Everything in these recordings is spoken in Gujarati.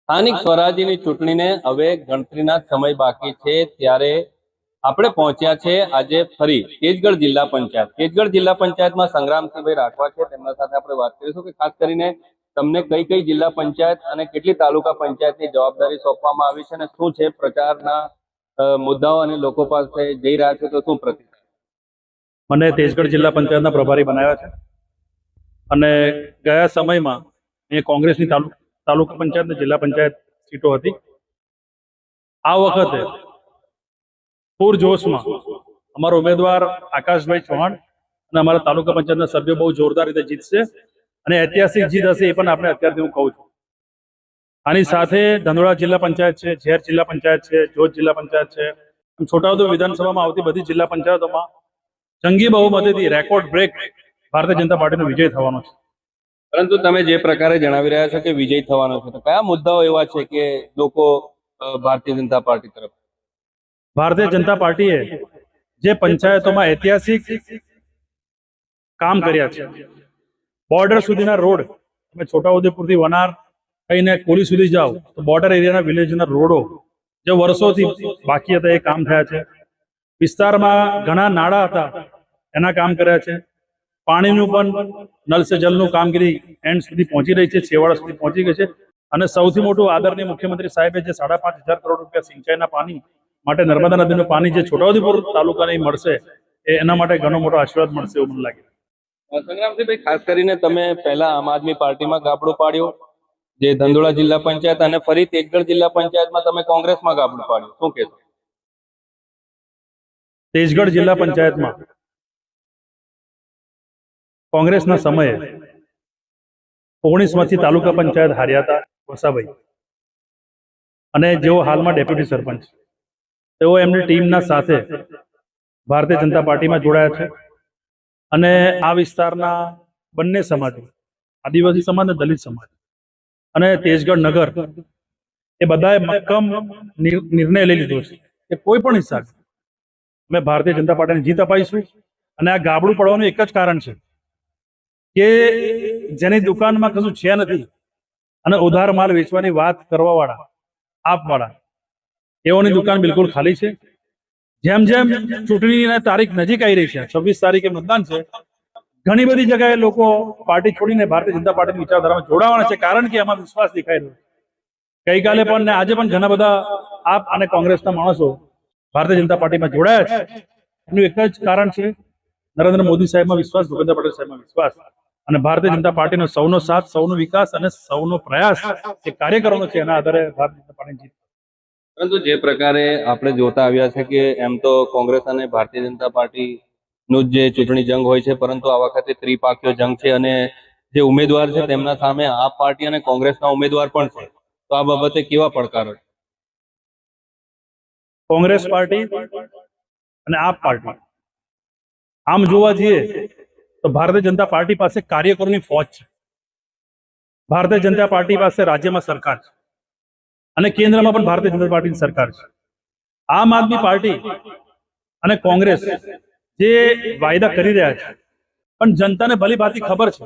સ્થાનિક સ્વરાજ્યની ચૂંટણીને હવે ગણતરીના સમય બાકી છે ત્યારે આપણે પહોંચ્યા છે આજે ફરી તેજગઢ જિલ્લા પંચાયત. તેજગઢ જિલ્લા પંચાયતમાં સંગ્રામસિંહભાઈ રાઠવા છે, તેમના સાથે આપણે વાત કરીશું કે ખાસ કરીને તમને કઈ કઈ જિલ્લા પંચાયત અને કેટલી તાલુકા પંચાયતની જવાબદારી સોંપવામાં આવી છે અને શું છે પ્રચારના મુદ્દાઓ અને લોકો પાસે જઈ રહ્યા છે તો શું પ્રતિસાદ? મને તેજગઢ જિલ્લા પંચાયતના પ્રભારી બનાવ્યા છે અને ગયા સમયમાં એ કોંગ્રેસની તાલુકા પંચાયત અને જિલ્લા પંચાયત સીટો હતી. આ વખતે પૂરજોશમાં અમારો ઉમેદવાર આકાશભાઈ ચૌહાણ અને અમારા તાલુકા પંચાયતના સભ્યો બહુ જોરદાર રીતે જીતશે અને ઐતિહાસિક જીત હશે એ પણ આપણે અત્યારથી હું કહું છું. આની સાથે ધંધોળા જિલ્લા પંચાયત છે, ઝેર જિલ્લા પંચાયત છે, જોધ જિલ્લા પંચાયત છે, છોટાઉદેપુર વિધાનસભામાં આવતી બધી જિલ્લા પંચાયતોમાં જંગી બહુમતીથી રેકોર્ડ બ્રેક ભારતીય જનતા પાર્ટીનો વિજય થવાનો છે. પરંતુ તમે જે પ્રકારે જણાવી રહ્યા છો કે વિજય થવાનો છે, તો કયા મુદ્દાઓ એવા છે કે લોકો ભારતીય જનતા પાર્ટી તરફ? ભારતીય જનતા પાર્ટીએ જે પંચાયતોમાં ઐતિહાસિક કામ કર્યા છે, બોર્ડર સુધીના રોડ, તમે છોટાઉદેપુરથી વનાર થઈને કોલી સુધી જાઓ તો બોર્ડર એરિયાના વિલેજના રોડો જે વર્ષોથી બાકી હતા એ કામ થયા છે. વિસ્તારમાં ઘણા નાળા હતા એના કામ કર્યા છે. પાણીનું પણ નલ સે જલનું કામગીરી એન્ડ સુધી પહોંચી રહી છે, છેવાડા સુધી પહોંચી ગઈ છે. અને સૌથી મોટું આદરણીય મુખ્યમંત્રી સાહેબે જે 5,500 કરોડ રૂપિયા સિંચાઈના પાણી માટે નર્મદા નદીનું પાણી જે છોટાઉદેપુર તાલુકાને મળશે એના માટે ઘણો મોટો આશીર્વાદ મળશે એવું મને લાગે. સંગ્રામસિંહભાઈ, ખાસ કરીને તમે પહેલા આમ આદમી પાર્ટીમાં ગાબડું પાડ્યું, જે ધંધોળા જિલ્લા પંચાયત, અને ફરી તેજગઢ જિલ્લા પંચાયતમાં તમે કોંગ્રેસમાં ગાબડું પાડ્યું, શું કહેશો? તેજગઢ જિલ્લા પંચાયતમાં કોંગ્રેસના સમયે 19માંથી તાલુકા પંચાયત હાર્યા હતા વસાભાઈ, અને જેઓ હાલમાં ડેપ્યુટી સરપંચ, તેઓ એમની ટીમના સાથે ભારતીય જનતા પાર્ટીમાં જોડાયા છે. અને આ વિસ્તારના બંને સમાજો, આદિવાસી સમાજ અને દલિત સમાજ અને તેજગઢ નગર, એ બધાએ મક્કમ નિર્ણય લઈ લીધો છે કે કોઈ પણ હિસાબે અમે ભારતીય જનતા પાર્ટીને જીત અપાઈશું. અને આ ગાબડું પડવાનું એક જ કારણ છે કે જેની દુકાનમાં કશું છે નથી અને ઉધાર માલ વેચવાની વાત કરવા વાળા, આપવાળા, એઓની દુકાન બિલકુલ ખાલી છે. જેમ જેમ ચૂંટણીની તારીખ નજીક આવી રહી છે, 26 તારીખે મતદાન છે, ઘણી બધી જગ્યાએ લોકો પાર્ટી છોડીને ભારતીય જનતા પાર્ટીની વિચારધારામાં જોડાવાના છે, કારણ કે એમાં વિશ્વાસ દેખાઈ રહ્યો છે. ગઈકાલે પણ ને આજે પણ ઘણા બધા આપ અને કોંગ્રેસના માણસો ભારતીય જનતા પાર્ટીમાં જોડાયા છે. એનું એક જ કારણ છે નરેન્દ્ર મોદી સાહેબમાં વિશ્વાસ, ભૂપેન્દ્ર પટેલ સાહેબમાં વિશ્વાસ, અને ભારતીય જનતા પાર્ટીનો સૌનો સાથ, સૌનો વિકાસ અને સૌનો પ્રયાસ એ કાર્યકરોનો છે. એના આધારે ભારતીય જનતા પાર્ટી જીત. પરંતુ જે પ્રકારે આપણે જોતા આવ્યા છે કે એમ તો કોંગ્રેસ અને ભારતીય જનતા પાર્ટીનું જે ચૂંટણી જંગ હોય છે, પરંતુ આ વખતે ત્રિપાખીયો જંગ છે અને જે ઉમેદવાર છે તેમના સામે આપ પાર્ટી અને કોંગ્રેસના ઉમેદવાર પણ છે, તો આ બાબતે કેવા પડકારો? કોંગ્રેસ પાર્ટી અને આપ પાર્ટી, આમ જોવા જઈએ તો ભારતીય જનતા પાર્ટી પાસે કાર્યકરોની ફોજ છે. ભારતીય જનતા પાર્ટી પાસે રાજ્યમાં સરકાર છે અને કેન્દ્રમાં પણ ભારતીય જનતા પાર્ટીની સરકાર છે. આમ આદમી પાર્ટી અને કોંગ્રેસ જે વાયદા કરી રહ્યા છે, પણ જનતાને ભલીભાંતિ ખબર છે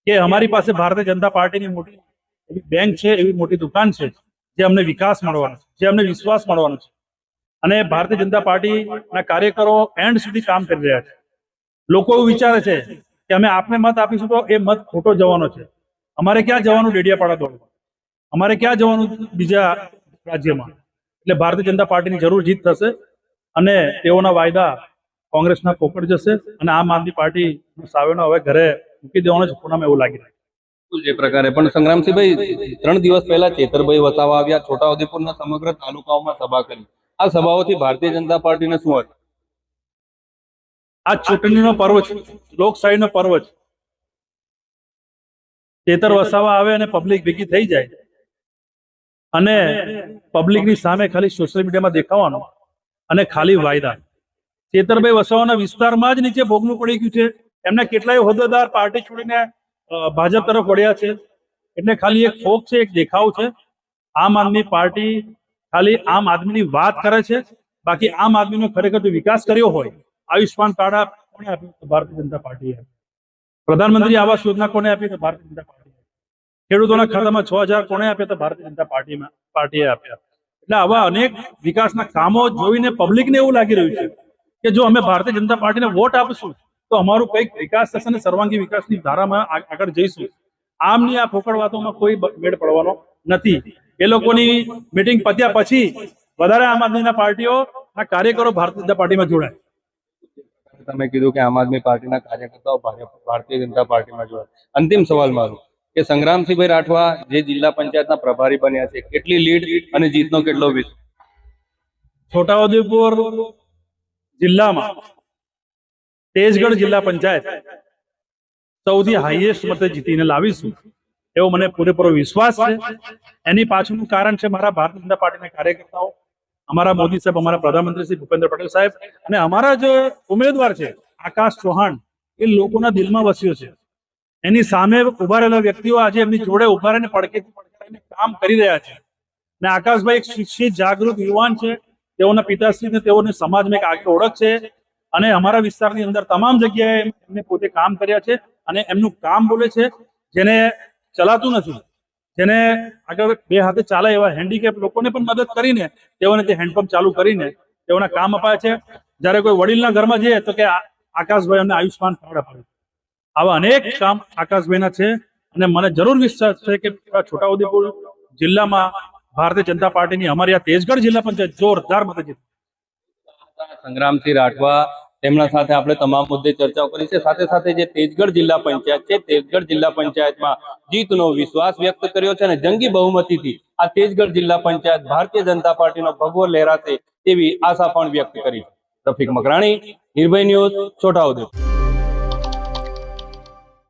કે અમારી પાસે ભારતીય જનતા પાર્ટીની મોટી એવી બેંક છે, એવી મોટી દુકાન છે, જે અમને વિકાસ મળવાનો છે, જે અમને વિશ્વાસ મળવાનો છે. અને ભારતીય જનતા પાર્ટીના કાર્યકરો એન્ડ સુધી કામ કરી રહ્યા છે. લોકો એવું વિચારે છે કે અમે આપને મત આપીશું તો એ મત ખોટો જવાનો છે, અમારે ક્યાં જવાનું ડેડિયાપાડા દોડવા, અમારે ક્યાં જવાનું બીજા રાજ્યમાં. એટલે ભારતીય જનતા પાર્ટીની જરૂર જીત થશે અને તેઓના વાયદા કોંગ્રેસના પોકળ જશે અને આમ આદમી પાર્ટી સાવેનો હવે ઘરે મૂકી દેવાનો છે, પૂનામાં એવું લાગી રહ્યું છે. જે પ્રકારે પણ સંગ્રામસિંહભાઈ, 3 દિવસ પહેલા ચેતરભાઈ વસાવા આવ્યા, છોટાઉદેપુરના સમગ્ર તાલુકાઓમાં સભા કરી. આ સભાઓથી ભારતીય જનતા પાર્ટીને શું હતું? આ ચૂંટણીનો પર્વ છે, લોકશાહીનો પર્વ છે. ચેતર વસાવા આવે અને પબ્લિક ભેગી થઈ જાય અને પબ્લિકની સામે ખાલી સોશિયલ મીડિયામાં દેખાવાનો અને ખાલી વાયદા. ચેતરભાઈ વસાવાના વિસ્તારમાં જ નીચે ભોગવું પડી ગયું છે. એમના કેટલાય હોદ્દેદાર પાર્ટી છોડીને ભાજપ તરફ વળ્યા છે. એટલે ખાલી એક ફોક છે, એક દેખાવ છે. આમ આદમી પાર્ટી ખાલી આમ આદમીની વાત કરે છે, બાકી આમ આદમીનો ખરેખર જો વિકાસ કર્યો હોય, આયુષ્માન કાર્ડ કોને આપ્યું? તો ભારતીય જનતા પાર્ટીએ. પ્રધાનમંત્રી આવાસ યોજના કોને આપી? તો ભારતીય જનતા પાર્ટી. ખેડૂતોના ખાતામાં 6,000 કોણે આપ્યા? તો ભારતીય જનતા પાર્ટીએ આપ્યા. એટલે આવા અનેક વિકાસના કામો જોઈને પબ્લિકને એવું લાગી રહ્યું છે કે જો અમે ભારતીય જનતા પાર્ટીને વોટ આપીશું તો અમારું કંઈક વિકાસ થશે અને સર્વાંગી વિકાસની ધારામાં આગળ જઈશું. આમની આ ફોકડ વાતોમાં કોઈ મેળ પડવાનો નથી. એ લોકોની મીટિંગ પત્યા પછી વધારે આમ આદમીના પાર્ટીઓના કાર્યકરો ભારતીય જનતા પાર્ટીમાં જોડાય. તમે કીધું કે આમ આદમી પાર્ટીના કાર્યકર્તાઓ ભારતીય જનતા પાર્ટીમાં જોડાય. અંતિમ સવાલ મારો કે સંગ્રામસિંહભાઈ રાઠવા જે જિલ્લા પંચાયતના પ્રભારી બન્યા છે, કેટલી લીડ અને જીતનો કેટલો વિશ્વાસ? છોટાઉદેપુર જિલ્લામાં તેજગઢ જિલ્લા પંચાયત સૌથી હાઈએસ્ટ મતે જીતીને લાવીશું એવો મને પૂરેપૂરો વિશ્વાસ છે. એની પાછળનું કારણ છે મારા ભારતીય જનતા પાર્ટીના કાર્યકર્તાઓ, અમારા મોદી સાહેબ, અમારા પ્રધાનમંત્રી શ્રી ભૂપેન્દ્ર પટેલ સાહેબ અને અમારા જે ઉમેદવાર છે આકાશ ચૌહાણ, એ લોકોના દિલમાં વસ્યો છે. એની સામે ઉભા રહેલા વ્યક્તિઓ આજે એમની જોડે ઉભા રહીને પડકેથી પડકારીને કામ કરી રહ્યા છે. ને આકાશભાઈ એક શિક્ષિત જાગૃત યુવાન છે. તેઓના પિતાશ્રીને તેઓને સમાજમાં એક આગળ ઓળખ છે અને અમારા વિસ્તારની અંદર તમામ જગ્યાએ એમને પોતે કામ કર્યા છે અને એમનું કામ બોલે છે. જેને ચલાતું નથી, જેને આગળ બે હાથે ચાલે એવા હેન્ડીકેપ લોકોને પણ મદદ કરીને તેઓને તે હેન્ડપંપ ચાલુ કરીને તેઓના કામ અપાય છે. જ્યારે કોઈ વડીલના ઘરમાં જઈએ તો કે આકાશભાઈ અમને આયુષ્માન કાર્ડ અપાવે. આવા અનેક કામ આકાશભાઈના છે અને મને જરૂર વિશ્વાસ છે કે છોટાઉદેપુર જિલ્લામાં ભારતીય જનતા પાર્ટીની અમારી આ તેજગઢ જિલ્લા પંચાયત જોરદાર મતે જીતશે. સંગ્રામસિંહ રાઠવા, તેમના સાથે આપણે તમામ મુદ્દે ચર્ચાઓ કરી છે. સાથે સાથે જે તેજગઢ જિલ્લા પંચાયત છે, તેજગઢ જિલ્લા પંચાયતમાં જીતનો વિશ્વાસ વ્યક્ત કર્યો છે અને જંગી બહુમતીથી આ તેજગઢ જિલ્લા પંચાયત ભારતીય જનતા પાર્ટીનો ભગવો લહેરાશે તેવી આશા પણ વ્યક્ત કરી છે. રફીક મકરાણી, નિર્ભય ન્યૂઝ, છોટાઉદેપુર.